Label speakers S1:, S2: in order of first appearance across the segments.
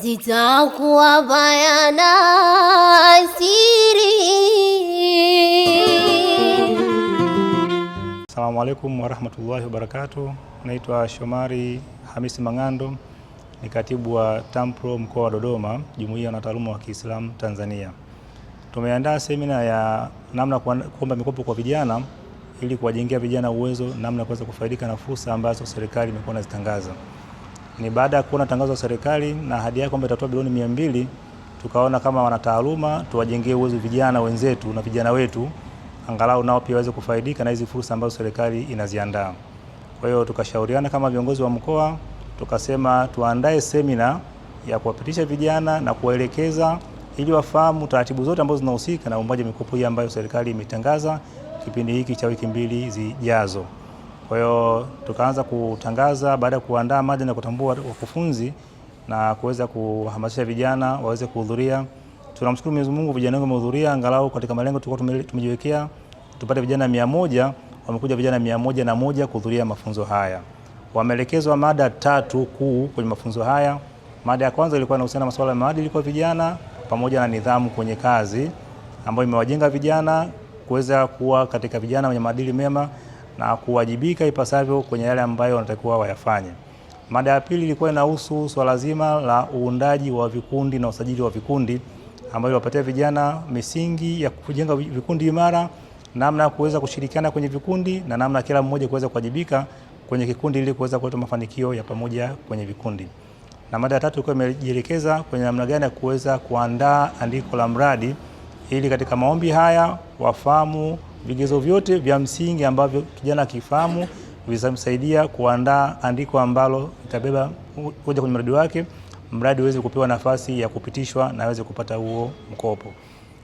S1: zitakuwa bayana siri.
S2: Assalamu alaikum warahmatullahi wabarakatuh. Naitwa Shomari Hamisi Mangando, ni katibu wa TAMPRO mkoa wa Dodoma, Jumuiya ya Wanataaluma wa Kiislamu Tanzania. Tumeandaa semina ya namna kuomba mikopo kwa vijana ili kuwajengea vijana uwezo namna kuweza kufaidika na fursa ambazo serikali imekuwa inazitangaza. Ni baada ya kuona tangazo la serikali na ahadi yake kwamba itatoa bilioni 200, tukaona kama wanataaluma tuwajengee uwezo vijana wenzetu na vijana wetu angalau nao pia waweze kufaidika na hizi fursa ambazo serikali inaziandaa. Kwa hiyo tukashauriana kama viongozi wa mkoa, tukasema tuandae semina ya kuwapitisha vijana na kuwaelekeza ili wafahamu taratibu zote ambazo zinahusika na uombaji mikopo hii ambayo serikali imetangaza kipindi hiki cha wiki 2 zijazo. Kwa hiyo tukaanza kutangaza baada ya kuandaa mada na kutambua wakufunzi na kuweza kuhamasisha vijana waweze kuhudhuria. Tunamshukuru Mwenyezi Mungu, vijana wengi wamehudhuria, angalau katika malengo tulikuwa tumejiwekea tupate vijana 100, wamekuja vijana 101 kuhudhuria mafunzo haya. Wameelekezwa mada 3 kuu kwenye mafunzo haya. Mada ya kwanza ilikuwa inahusiana na masuala ya maadili kwa vijana pamoja na nidhamu kwenye kazi, ambayo imewajenga vijana kuweza kuwa katika vijana wenye maadili mema na kuwajibika ipasavyo kwenye yale ambayo wanatakiwa wayafanye. Mada ya pili ilikuwa inahusu swala zima la uundaji wa vikundi na usajili wa vikundi, ambayo wapatia vijana misingi ya kujenga vikundi imara, namna ya kuweza kushirikiana kwenye vikundi na namna kila mmoja kuweza kuwajibika kwenye kikundi ili kuweza kuleta mafanikio ya pamoja kwenye vikundi. Na mada ya tatu ilikuwa imejielekeza kwenye namna gani ya kuweza kuandaa andiko la mradi ili katika maombi haya wafahamu vigezo vyote vya msingi ambavyo kijana akifahamu vitamsaidia kuandaa andiko ambalo itabeba hoja kwenye mradi wake, mradi uweze kupewa nafasi ya kupitishwa na aweze kupata huo mkopo.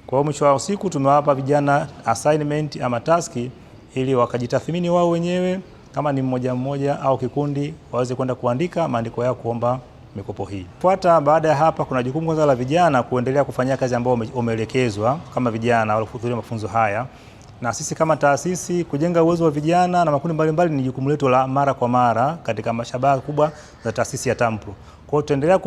S2: Kwa hiyo mwisho wa siku tumewapa vijana assignment ama taski ili wakajitathmini wao wenyewe kama ni mmoja au kikundi, waweze kwenda kuandika maandiko yao kuomba mikopo hii. Fuata baada ya hapa kuna jukumu kwanza la vijana kuendelea kufanya kazi ambayo umeelekezwa kama vijana waliohudhuria mafunzo haya. Na sisi kama taasisi kujenga uwezo wa vijana na makundi mbalimbali ni jukumu letu la mara kwa mara katika mashabaha kubwa za taasisi ya TAMPRO. Kwa hiyo tutaendelea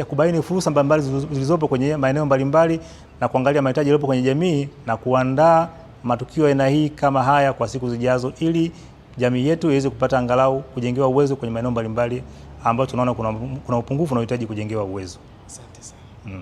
S2: kubaini fursa mbalimbali zilizopo kwenye maeneo mbalimbali na kuangalia mahitaji yaliyopo kwenye jamii na kuandaa matukio aina hii kama haya kwa siku zijazo ili jamii yetu iweze kupata angalau kujengewa uwezo kwenye maeneo mbalimbali ambayo tunaona kuna upungufu na uhitaji kujengewa uwezo.
S3: Asante sana.